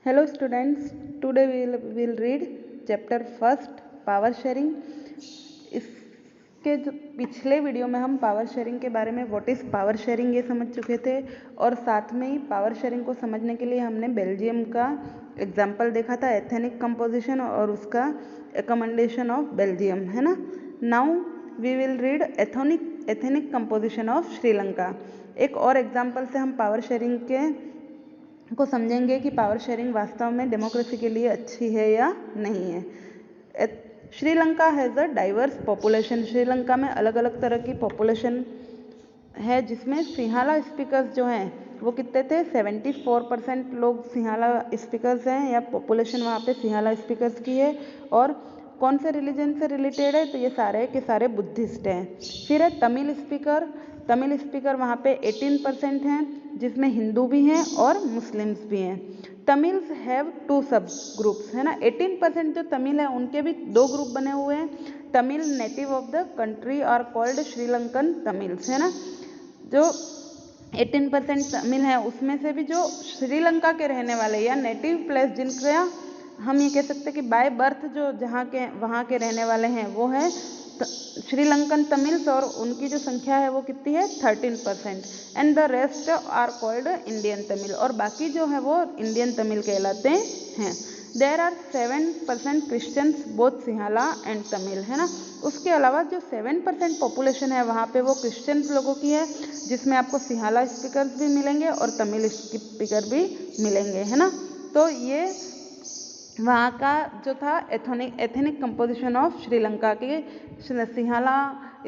Hello students, today we will read chapter first power sharing. इसके जो पिछले video में हम पावर शेयरिंग के बारे में व्हाट इज़ पावर शेयरिंग ये समझ चुके थे और साथ में ही पावर शेयरिंग को समझने के लिए हमने बेल्जियम का एग्जाम्पल देखा था, एथेनिक कंपोजिशन और उसका एकमेंडेशन ऑफ बेल्जियम, है ना। Now we will read ethnic composition of Sri Lanka. एक और एग्जाम्पल से हम पावर शेयरिंग को समझेंगे कि पावर शेयरिंग वास्तव में डेमोक्रेसी के लिए अच्छी है या नहीं है। Sri Lanka has a diverse population. Sri Lanka में अलग अलग तरह की पॉपुलेशन है, जिसमें सिंहाला स्पीकर्स जो हैं वो कितने थे, 74% लोग सिंहाला स्पीकर्स हैं या पॉपुलेशन वहाँ पे सिंहाला स्पीकर्स की है। और कौन से रिलीजन से रिलेटेड है, तो ये सारे के सारे बुद्धिस्ट हैं। फिर है तमिल स्पीकर वहाँ पे 18% हैं, जिसमें हिंदू भी हैं और मुस्लिम्स भी हैं। तमिल्स हैव 2 सब ग्रुप्स, है ना। 18% जो तमिल है उनके भी 2 ग्रुप बने हुए हैं। Tamil native of the country are called Sri Lankan Tamils, है ना। जो 18% तमिल है उसमें से भी जो श्रीलंका के रहने वाले या नेटिव प्लेस जिनका हम ये कह सकते हैं कि बाय बर्थ जो जहाँ के वहाँ के रहने वाले हैं वो है श्रीलंकन तमिल्स, और उनकी जो संख्या है वो कितनी है, 13%। And the rest are called Indian Tamil, और बाकी जो है वो इंडियन तमिल कहलाते हैं। There are 7% Christians both Sinhala and Tamil, है ना। उसके अलावा जो 7% पॉपुलेशन है वहाँ पे वो क्रिश्चियंस लोगों की है, जिसमें आपको सिंहाला स्पीकर्स भी मिलेंगे और तमिल स्पीकर भी मिलेंगे, है ना। तो ये वहाँ का जो था एथेनिक कंपोजिशन ऑफ श्रीलंका के। सिंहाला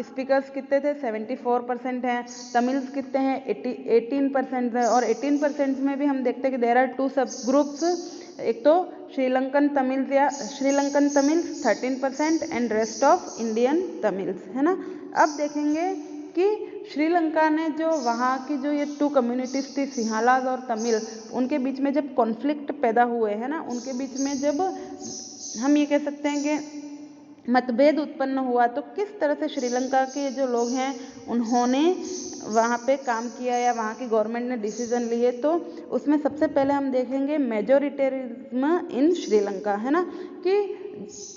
स्पीकर्स कितने थे, 74% हैं। तमिल्स कितने हैं, 18% है। और 18% में भी हम देखते हैं कि देर आर 2 सब ग्रुप्स, एक तो Sri Lankan Tamils 13% and rest of Indian Tamils, है ना। अब देखेंगे कि श्रीलंका ने जो वहाँ की जो ये 2 कम्युनिटीज़ थी सिंहालाज और तमिल, उनके बीच में जब कॉन्फ्लिक्ट पैदा हुए, है ना, उनके बीच में जब हम ये कह सकते हैं कि मतभेद उत्पन्न हुआ, तो किस तरह से श्रीलंका के जो लोग हैं उन्होंने वहाँ पे काम किया या वहाँ की गवर्नमेंट ने डिसीजन लिए। तो उसमें सबसे पहले हम देखेंगे मेजोरिटेरिज्म इन श्रीलंका, है ना। कि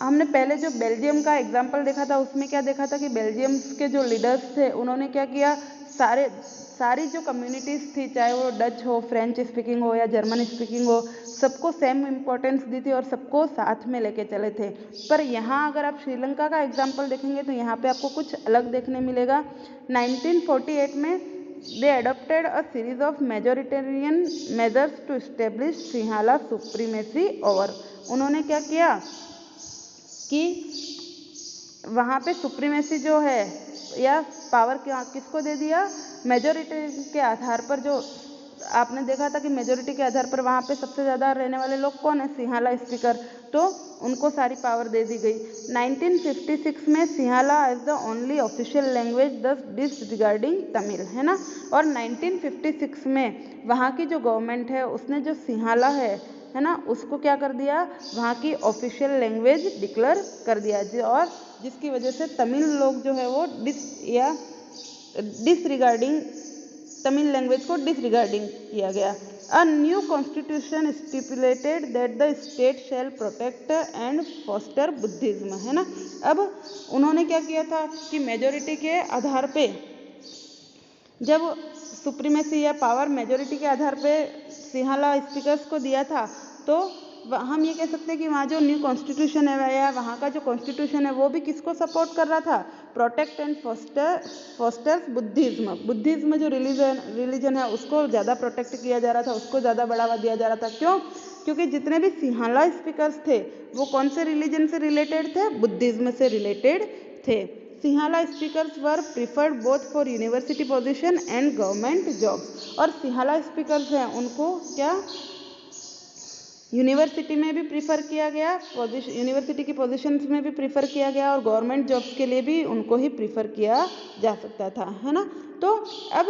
हमने पहले जो बेल्जियम का एग्जाम्पल देखा था उसमें क्या देखा था कि बेल्जियम के जो लीडर्स थे उन्होंने क्या किया, सारी जो कम्युनिटीज़ थी, चाहे वो डच हो, फ्रेंच स्पीकिंग हो या जर्मन स्पीकिंग हो, सबको सेम इम्पोर्टेंस दी थी और सबको साथ में लेके चले थे। पर यहाँ अगर आप श्रीलंका का एग्जाम्पल देखेंगे तो यहाँ पे आपको कुछ अलग देखने मिलेगा। 1948 में they adopted a series of majoritarian measures to establish Sinhala supremacy over. उन्होंने क्या किया कि वहाँ पे सुप्रीमेसी जो है या पावर किसको दे दिया, मेजोरिटी के आधार पर। जो आपने देखा था कि मेजोरिटी के आधार पर वहाँ पे सबसे ज़्यादा रहने वाले लोग कौन है, सिंहाला स्पीकर, तो उनको सारी पावर दे दी गई। 1956 में Sinhala as the only official language thus disregarding Tamil, है ना। और 1956 में वहाँ की जो गवर्नमेंट है उसने जो सिंहाला है ना, उसको क्या कर दिया, वहाँ की ऑफिशियल लैंग्वेज डिक्लेयर कर दिया, और जिसकी वजह से तमिल लोग जो है वो डिसरिगार्डिंग तमिल लैंग्वेज को डिसरिगार्डिंग किया गया। A new constitution stipulated that the state shall protect and foster Buddhism, है ना। अब उन्होंने क्या किया था कि मेजोरिटी के आधार पे, जब सुप्रीमेसी या पावर मेजोरिटी के आधार पे सिंहाला स्पीकर्स को दिया था, तो हम ये कह सकते हैं कि वहाँ जो न्यू कॉन्स्टिट्यूशन है या वहाँ का जो कॉन्स्टिट्यूशन है वो भी किसको सपोर्ट कर रहा था, प्रोटेक्ट एंड फॉस्टर्स बुद्धिज्म जो रिलीजन है उसको ज़्यादा प्रोटेक्ट किया जा रहा था, उसको ज़्यादा बढ़ावा दिया जा रहा था। क्यों? क्योंकि जितने भी सिंहाला स्पीकर्स थे वो कौन से रिलीजन से रिलेटेड थे, बुद्धिज्म से रिलेटेड थे। Sinhala speakers were preferred both for university position and government jobs. और सिंहाला स्पीकर्स हैं उनको क्या यूनिवर्सिटी में भी प्रीफर किया गया, यूनिवर्सिटी की पोजीशंस में भी प्रीफर किया गया, और गवर्नमेंट जॉब्स के लिए भी उनको ही प्रीफर किया जा सकता था, है ना। तो अब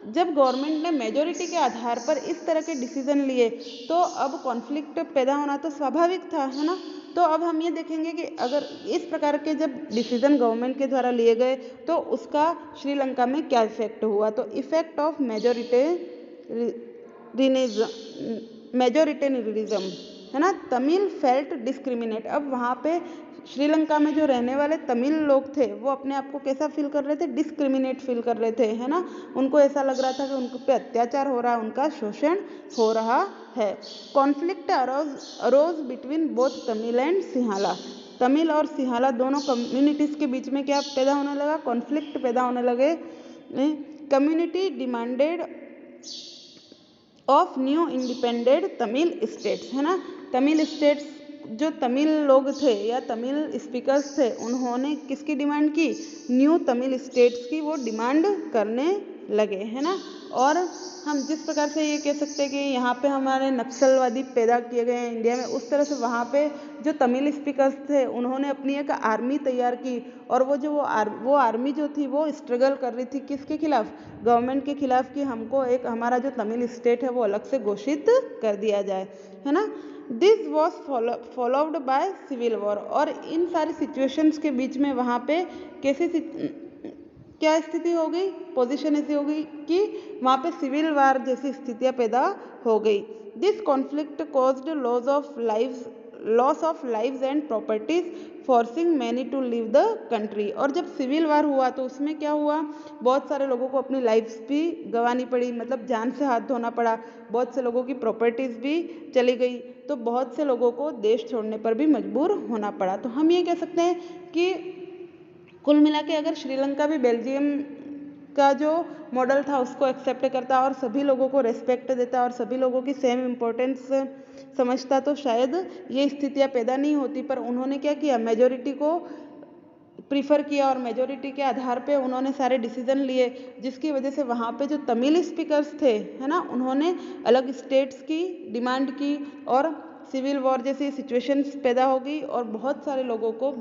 जब गवर्नमेंट ने मेजोरिटी के आधार पर इस तरह के डिसीजन लिए तो अब कॉन्फ्लिक्ट पैदा होना तो स्वाभाविक था, है ना। तो अब हम ये देखेंगे कि अगर इस प्रकार के जब डिसीजन गवर्नमेंट के द्वारा लिए गए तो उसका श्रीलंका में क्या इफेक्ट हुआ। तो इफेक्ट ऑफ मेजोरिटेरिज्म, है ना, तमिल फेल्ट डिस्क्रिमिनेट। अब वहाँ पे श्रीलंका में जो रहने वाले तमिल लोग थे वो अपने आप को कैसा फील कर रहे थे, डिस्क्रिमिनेट फील कर रहे थे, है ना, उनको ऐसा लग रहा था कि उन पे अत्याचार हो रहा है, उनका शोषण हो रहा है। Conflict arose between both Tamil and Sinhala, Tamil और सिंहाला दोनों कम्युनिटीज के बीच में क्या पैदा होने लगा, कॉन्फ्लिक्ट पैदा होने लगे। Community demanded of new independent Tamil states, है ना, तमिल स्टेट्स, जो तमिल लोग थे या तमिल स्पीकर्स थे उन्होंने किसकी डिमांड की, न्यू तमिल स्टेट्स की वो डिमांड करने लगे, है ना। और हम जिस प्रकार से ये कह सकते हैं कि यहाँ पे हमारे नक्सलवादी पैदा किए गए हैं इंडिया में, उस तरह से वहाँ पे जो तमिल स्पीकर्स थे उन्होंने अपनी एक आर्मी तैयार की, और वो आर्मी जो थी वो स्ट्रगल कर रही थी किसके खिलाफ, गवर्नमेंट के खिलाफ, कि हमको एक हमारा जो तमिल स्टेट है वो अलग से घोषित कर दिया जाए, है ना। This was followed by civil war, और इन सारी सिचुएशंस के बीच में वहाँ पे कैसे क्या स्थिति हो गई, पोजीशन ऐसी हो गई कि वहाँ पे सिविल वार जैसी स्थितियाँ पैदा हो गई। This conflict caused loss of lives and properties forcing many to leave the country. और जब सिविल वार हुआ तो उसमें क्या हुआ, बहुत सारे लोगों को अपनी लाइफ्स भी गंवानी पड़ी, मतलब जान से हाथ धोना पड़ा, बहुत से लोगों की प्रॉपर्टीज भी चली गई, तो बहुत से लोगों को देश छोड़ने पर भी मजबूर होना पड़ा। तो हम ये कह सकते हैं कि कुल मिला के अगर श्रीलंका भी बेल्जियम का जो मॉडल था उसको एक्सेप्ट करता और सभी लोगों को रेस्पेक्ट देता और सभी लोगों की सेम इम्पोर्टेंस समझता तो शायद ये स्थितियाँ पैदा नहीं होती। पर उन्होंने क्या किया, मेजोरिटी को प्रीफर किया और मेजोरिटी के आधार पे उन्होंने सारे डिसीजन लिए, जिसकी वजह से वहाँ पे जो तमिल स्पीकर्स थे, है ना, उन्होंने अलग स्टेट्स की डिमांड की और सिविल वॉर जैसी सिचुएशंस पैदा हो गई और बहुत सारे लोगों को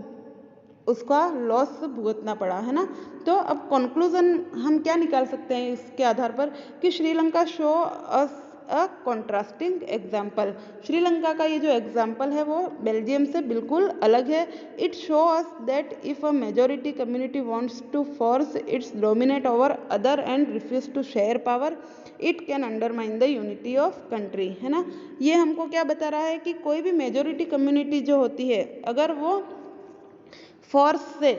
उसका लॉस भुगतना पड़ा, है ना। तो अब कंक्लूजन हम क्या निकाल सकते हैं इसके आधार पर कि श्रीलंका शो अस अ कॉन्ट्रास्टिंग एग्जाम्पल, श्रीलंका का ये जो एग्जाम्पल है वो बेल्जियम से बिल्कुल अलग है। It show us that if a majority community wants to force its dominate over other and refuse to share power, it can undermine the unity of country, है ना। ये हमको क्या बता रहा है कि कोई भी मेजोरिटी कम्युनिटी जो होती है अगर वो फोर्स से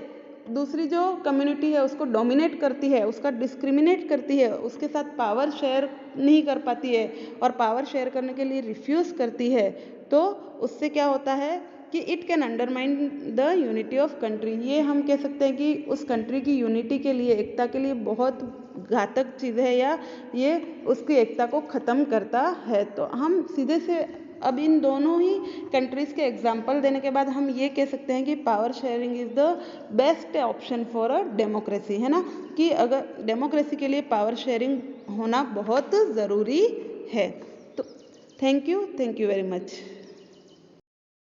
दूसरी जो कम्युनिटी है उसको डोमिनेट करती है, उसका डिस्क्रिमिनेट करती है, उसके साथ पावर शेयर नहीं कर पाती है और पावर शेयर करने के लिए रिफ्यूज़ करती है, तो उससे क्या होता है कि it can undermine the unity of country. ये हम कह सकते हैं कि उस कंट्री की यूनिटी के लिए, एकता के लिए बहुत घातक चीज़ है या ये उसकी एकता को ख़त्म करता है। तो हम सीधे से अब इन दोनों ही कंट्रीज़ के एग्जाम्पल देने के बाद हम ये कह सकते हैं कि power sharing is the best option for a democracy, है ना, कि अगर डेमोक्रेसी के लिए पावर शेयरिंग होना बहुत ज़रूरी है। तो थैंक यू वेरी मच।